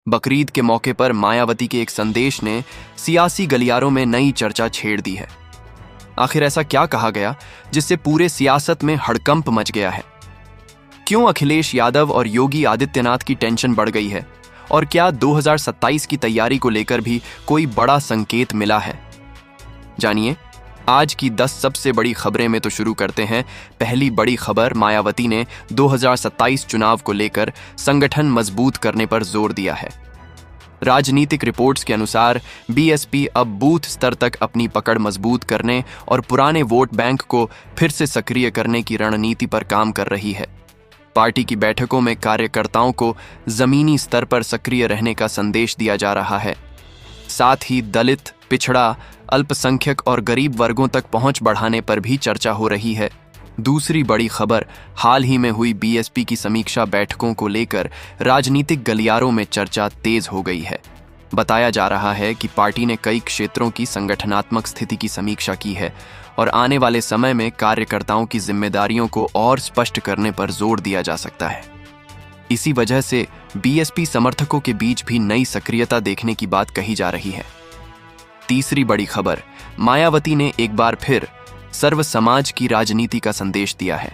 बकरीद के मौके पर मायावती के एक संदेश ने सियासी गलियारों में नई चर्चा छेड़ दी है। आखिर ऐसा क्या कहा गया जिससे पूरे सियासत में हड़कंप मच गया है? क्यों अखिलेश यादव और योगी आदित्यनाथ की टेंशन बढ़ गई है? और क्या 2027 की तैयारी को लेकर भी कोई बड़ा संकेत मिला है? जानिए आज की 10 सबसे बड़ी खबरें में। तो शुरू करते हैं। पहली बड़ी खबर, मायावती ने 2027 चुनाव को लेकर संगठन मजबूत करने पर जोर दिया है। राजनीतिक रिपोर्ट्स के अनुसार बीएसपी अब बूथ स्तर तक अपनी पकड़ मजबूत करने और पुराने वोट बैंक को फिर से सक्रिय करने की रणनीति पर काम कर रही है। पार्टी की बैठकों में कार्यकर्ताओं को जमीनी स्तर पर सक्रिय रहने का संदेश दिया जा रहा है। साथ ही दलित, पिछड़ा, अल्पसंख्यक और गरीब वर्गों तक पहुंच बढ़ाने पर भी चर्चा हो रही है। दूसरी बड़ी खबर, हाल ही में हुई बीएसपी की समीक्षा बैठकों को लेकर राजनीतिक गलियारों में चर्चा तेज हो गई है। बताया जा रहा है कि पार्टी ने कई क्षेत्रों की संगठनात्मक स्थिति की समीक्षा की है और आने वाले समय में कार्यकर्ताओं की जिम्मेदारियों को और स्पष्ट करने पर जोर दिया जा सकता है। इसी वजह से बीएसपी समर्थकों के बीच भी नई सक्रियता देखने की बात कही जा रही है। तीसरी बड़ी खबर, मायावती ने एक बार फिर सर्व समाज की राजनीति का संदेश दिया है।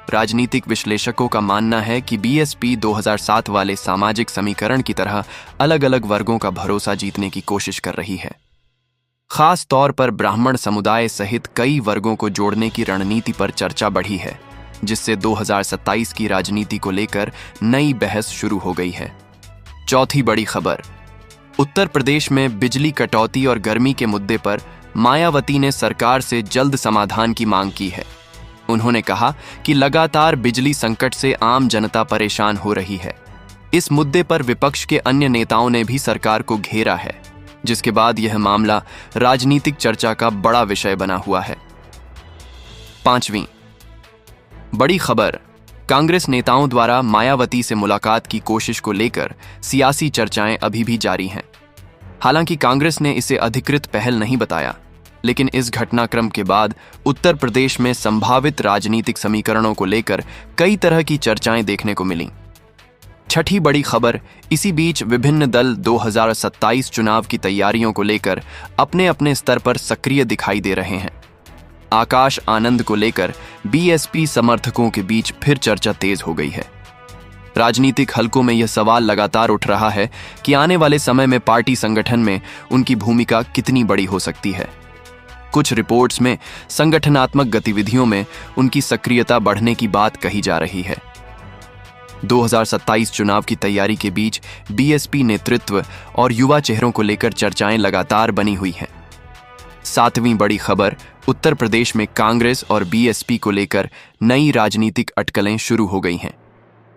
राजनीतिक विश्लेषकों का मानना है कि बीएसपी 2007 वाले सामाजिक समीकरण की तरह अलग अलग वर्गों का भरोसा जीतने की कोशिश कर रही है। खास तौर पर ब्राह्मण समुदाय सहित कई वर्गों को जोड़ने की रणनीति पर चर्चा बढ़ी है, जिससे 2027 की राजनीति को लेकर नई बहस शुरू हो गई है। चौथी बड़ी खबर, उत्तर प्रदेश में बिजली कटौती और गर्मी के मुद्दे पर मायावती ने सरकार से जल्द समाधान की मांग की है। उन्होंने कहा कि लगातार बिजली संकट से आम जनता परेशान हो रही है। इस मुद्दे पर विपक्ष के अन्य नेताओं ने भी सरकार को घेरा है, जिसके बाद यह मामला राजनीतिक चर्चा का बड़ा विषय बना हुआ है। पांचवीं बड़ी खबर, कांग्रेस नेताओं द्वारा मायावती से मुलाकात की कोशिश को लेकर सियासी चर्चाएं अभी भी जारी हैं। हालांकि कांग्रेस ने इसे अधिकृत पहल नहीं बताया, लेकिन इस घटनाक्रम के बाद उत्तर प्रदेश में संभावित राजनीतिक समीकरणों को लेकर कई तरह की चर्चाएं देखने को मिलीं। छठी बड़ी खबर, इसी बीच विभिन्न दल 2027 चुनाव की तैयारियों को लेकर अपने अपने स्तर पर सक्रिय दिखाई दे रहे हैं। आकाश आनंद को लेकर बीएसपी समर्थकों के बीच फिर चर्चा तेज हो गई है। राजनीतिक हलकों में यह सवाल लगातार उठ रहा है कि आने वाले समय में पार्टी संगठन में उनकी भूमिका कितनी बड़ी हो सकती है। कुछ रिपोर्ट्स में संगठनात्मक गतिविधियों में उनकी सक्रियता बढ़ने की बात कही जा रही है। 2027 चुनाव की तैयारी के बीच बीएसपी नेतृत्व और युवा चेहरों को लेकर चर्चाएं लगातार बनी हुई हैं। सातवीं बड़ी खबर, उत्तर प्रदेश में कांग्रेस और बीएसपी को लेकर नई राजनीतिक अटकलें शुरू हो गई हैं।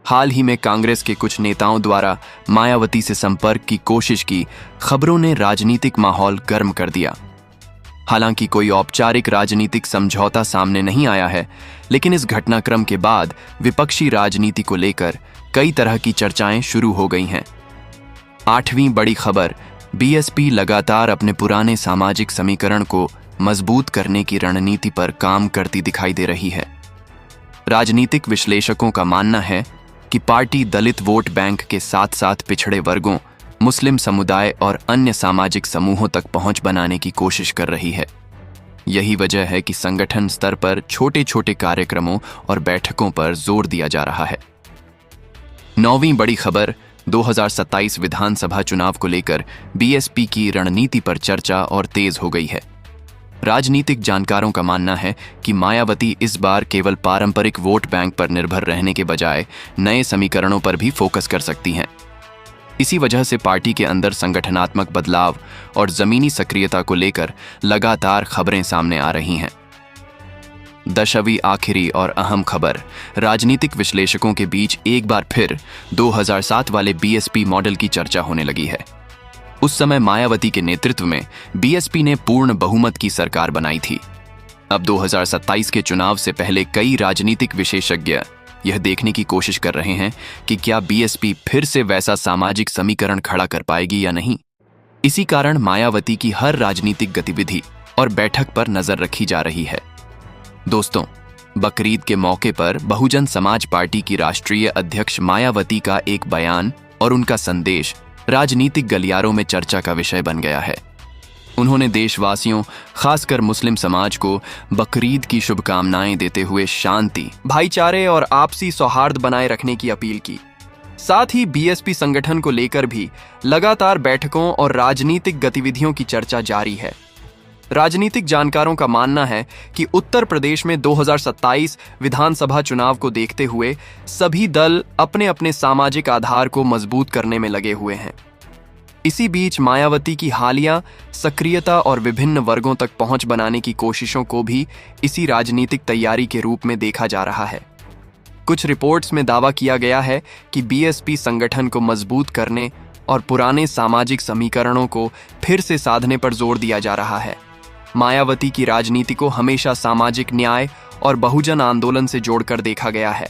हाल ही में कांग्रेस के कुछ नेताओं द्वारा मायावती से संपर्क की कोशिश की खबरों ने राजनीतिक माहौल गर्म कर दिया। हालांकि कोई औपचारिक राजनीतिक समझौता सामने नहीं आया है, लेकिन इस घटनाक्रम के बाद विपक्षी राजनीति को लेकर कई तरह की चर्चाएं शुरू हो गई हैं। आठवीं बड़ी खबर, बीएसपी लगातार अपने पुराने सामाजिक समीकरण को मजबूत करने की रणनीति पर काम करती दिखाई दे रही है। राजनीतिक विश्लेषकों का मानना है कि पार्टी दलित वोट बैंक के साथ साथ पिछड़े वर्गों, मुस्लिम समुदाय और अन्य सामाजिक समूहों तक पहुंच बनाने की कोशिश कर रही है। यही वजह है कि संगठन स्तर पर छोटे छोटे कार्यक्रमों और बैठकों पर जोर दिया जा रहा है। नौवीं बड़ी खबर, 2027 विधानसभा चुनाव को लेकर बीएसपी की रणनीति पर चर्चा और तेज हो गई है। राजनीतिक जानकारों का मानना है कि मायावती इस बार केवल पारंपरिक वोट बैंक पर निर्भर रहने के बजाय नए समीकरणों पर भी फोकस कर सकती हैं। इसी वजह से पार्टी के अंदर संगठनात्मक बदलाव और जमीनी सक्रियता को लेकर लगातार खबरें सामने आ रही हैं। 10वीं आखिरी और अहम खबर, राजनीतिक विश्लेषकों के बीच एक बार फिर 2007 वाले बीएसपी मॉडल की चर्चा होने लगी है। उस समय मायावती के नेतृत्व में बीएसपी ने पूर्ण बहुमत की सरकार बनाई थी। अब 2027 के चुनाव से पहले कई राजनीतिक विशेषज्ञ यह देखने की कोशिश कर रहे हैं कि क्या बीएसपी फिर से वैसा सामाजिक समीकरण खड़ा कर पाएगी या नहीं। इसी कारण मायावती की हर राजनीतिक गतिविधि और बैठक पर नजर रखी जा रही है। दोस्तों, बकरीद के मौके पर बहुजन समाज पार्टी की राष्ट्रीय अध्यक्ष मायावती का एक बयान और उनका संदेश राजनीतिक गलियारों में चर्चा का विषय बन गया है। उन्होंने देशवासियों, खासकर मुस्लिम समाज को बकरीद की शुभकामनाएं देते हुए शांति, भाईचारे और आपसी सौहार्द बनाए रखने की अपील की। साथ ही बीएसपी संगठन को लेकर भी लगातार बैठकों और राजनीतिक गतिविधियों की चर्चा जारी है। राजनीतिक जानकारों का मानना है कि उत्तर प्रदेश में 2027 विधानसभा चुनाव को देखते हुए सभी दल अपने अपने सामाजिक आधार को मजबूत करने में लगे हुए हैं। इसी बीच मायावती की हालिया सक्रियता और विभिन्न वर्गों तक पहुंच बनाने की कोशिशों को भी इसी राजनीतिक तैयारी के रूप में देखा जा रहा है। कुछ रिपोर्ट्स में दावा किया गया है कि बीएसपी संगठन को मजबूत करने और पुराने सामाजिक समीकरणों को फिर से साधने पर जोर दिया जा रहा है। मायावती की राजनीति को हमेशा सामाजिक न्याय और बहुजन आंदोलन से जोड़कर देखा गया है,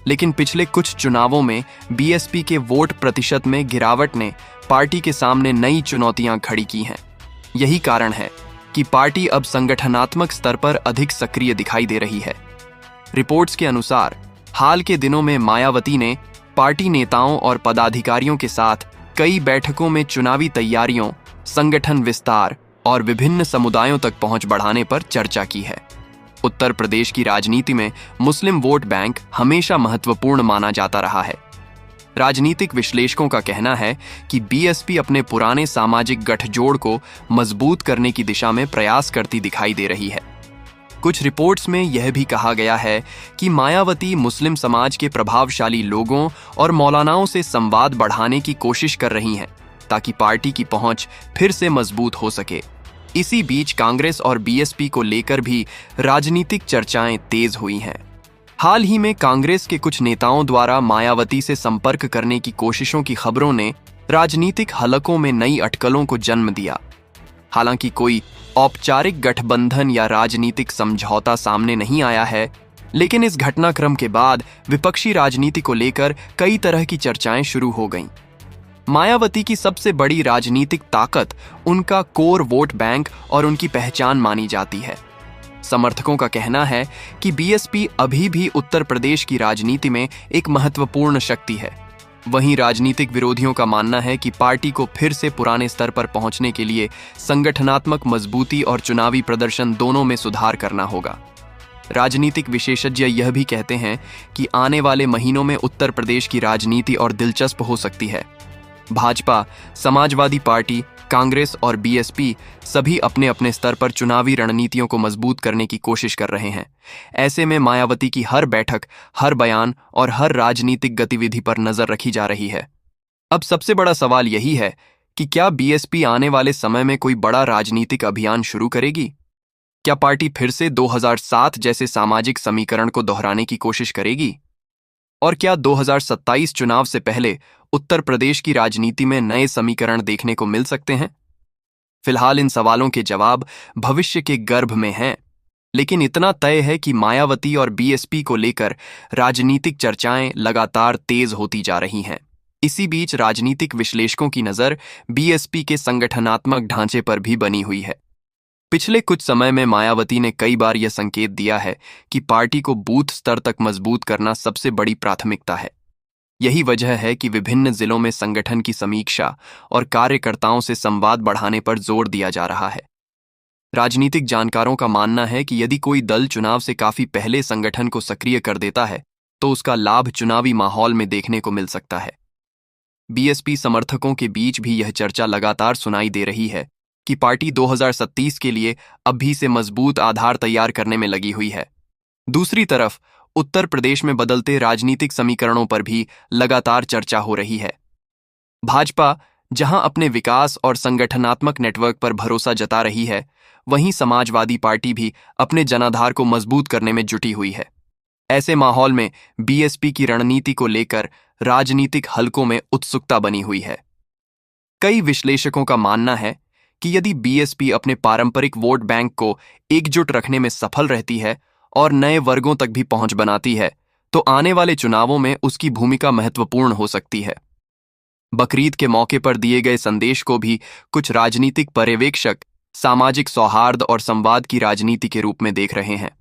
लेकिन पिछले कुछ चुनावों में बीएसपी के वोट प्रतिशत में गिरावट ने पार्टी के सामने नई चुनौतियां खड़ी की हैं। यही कारण है कि पार्टी अब संगठनात्मक स्तर पर अधिक सक्रिय दिखाई दे रही है। रिपोर्ट्स के अनुसार हाल के दिनों में मायावती ने पार्टी नेताओं और पदाधिकारियों के साथ कई बैठकों में चुनावी तैयारियों, संगठन विस्तार और विभिन्न समुदायों तक पहुंच बढ़ाने पर चर्चा की है। उत्तर प्रदेश की राजनीति में मुस्लिम वोट बैंक हमेशा महत्वपूर्ण माना जाता रहा है। राजनीतिक विश्लेषकों का कहना है कि बीएसपी अपने पुराने सामाजिक गठजोड़ को मजबूत करने की दिशा में प्रयास करती दिखाई दे रही है। कुछ रिपोर्ट्स में यह भी कहा गया है कि मायावती मुस्लिम समाज के प्रभावशाली लोगों और मौलानाओं से संवाद बढ़ाने की कोशिश कर रही हैं, ताकि पार्टी की पहुंच फिर से मजबूत हो सके। इसी बीच कांग्रेस और बीएसपी को लेकर भी राजनीतिक चर्चाएं तेज हुई हैं। हाल ही में कांग्रेस के कुछ नेताओं द्वारा मायावती से संपर्क करने की कोशिशों की खबरों ने राजनीतिक हलकों में नई अटकलों को जन्म दिया। हालांकि कोई औपचारिक गठबंधन या राजनीतिक समझौता सामने नहीं आया है, लेकिन इस घटनाक्रम के बाद विपक्षी राजनीति को लेकर कई तरह की चर्चाएं शुरू हो गईं। मायावती की सबसे बड़ी राजनीतिक ताकत उनका कोर वोट बैंक और उनकी पहचान मानी जाती है। समर्थकों का कहना है कि बीएसपी अभी भी उत्तर प्रदेश की राजनीति में एक महत्वपूर्ण शक्ति है। वहीं राजनीतिक विरोधियों का मानना है कि पार्टी को फिर से पुराने स्तर पर पहुंचने के लिए संगठनात्मक मजबूती और चुनावी प्रदर्शन दोनों में सुधार करना होगा। राजनीतिक विशेषज्ञ यह भी कहते हैं कि आने वाले महीनों में उत्तर प्रदेश की राजनीति और दिलचस्प हो सकती है। भाजपा, समाजवादी पार्टी, कांग्रेस और बीएसपी सभी अपने अपने स्तर पर चुनावी रणनीतियों को मजबूत करने की कोशिश कर रहे हैं। ऐसे में मायावती की हर बैठक, हर बयान और हर राजनीतिक गतिविधि पर नजर रखी जा रही है। अब सबसे बड़ा सवाल यही है कि क्या बीएसपी आने वाले समय में कोई बड़ा राजनीतिक अभियान शुरू करेगी? क्या पार्टी फिर से 2007 जैसे सामाजिक समीकरण को दोहराने की कोशिश करेगी? और क्या 2027 चुनाव से पहले उत्तर प्रदेश की राजनीति में नए समीकरण देखने को मिल सकते हैं? फिलहाल इन सवालों के जवाब भविष्य के गर्भ में हैं, लेकिन इतना तय है कि मायावती और बीएसपी को लेकर राजनीतिक चर्चाएं लगातार तेज होती जा रही हैं। इसी बीच राजनीतिक विश्लेषकों की नजर बीएसपी के संगठनात्मक ढांचे पर भी बनी हुई है। पिछले कुछ समय में मायावती ने कई बार यह संकेत दिया है कि पार्टी को बूथ स्तर तक मजबूत करना सबसे बड़ी प्राथमिकता है। यही वजह है कि विभिन्न जिलों में संगठन की समीक्षा और कार्यकर्ताओं से संवाद बढ़ाने पर जोर दिया जा रहा है। राजनीतिक जानकारों का मानना है कि यदि कोई दल चुनाव से काफी पहले संगठन को सक्रिय कर देता है, तो उसका लाभ चुनावी माहौल में देखने को मिल सकता है। बीएसपी समर्थकों के बीच भी यह चर्चा लगातार सुनाई दे रही है कि पार्टी 2027 के लिए अभी से मजबूत आधार तैयार करने में लगी हुई है। दूसरी तरफ उत्तर प्रदेश में बदलते राजनीतिक समीकरणों पर भी लगातार चर्चा हो रही है। भाजपा जहां अपने विकास और संगठनात्मक नेटवर्क पर भरोसा जता रही है, वहीं समाजवादी पार्टी भी अपने जनाधार को मजबूत करने में जुटी हुई है। ऐसे माहौल में बीएसपी की रणनीति को लेकर राजनीतिक हलकों में उत्सुकता बनी हुई है। कई विश्लेषकों का मानना है कि यदि बीएसपी अपने पारंपरिक वोट बैंक को एकजुट रखने में सफल रहती है और नए वर्गों तक भी पहुंच बनाती है, तो आने वाले चुनावों में उसकी भूमिका महत्वपूर्ण हो सकती है। बकरीद के मौके पर दिए गए संदेश को भी कुछ राजनीतिक पर्यवेक्षक सामाजिक सौहार्द और संवाद की राजनीति के रूप में देख रहे हैं।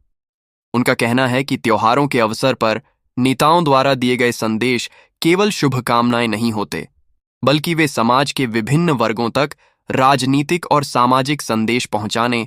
उनका कहना है कि त्योहारों के अवसर पर नेताओं द्वारा दिए गए संदेश केवल शुभकामनाएं नहीं होते, बल्कि वे समाज के विभिन्न वर्गों तक राजनीतिक और सामाजिक संदेश पहुंचाने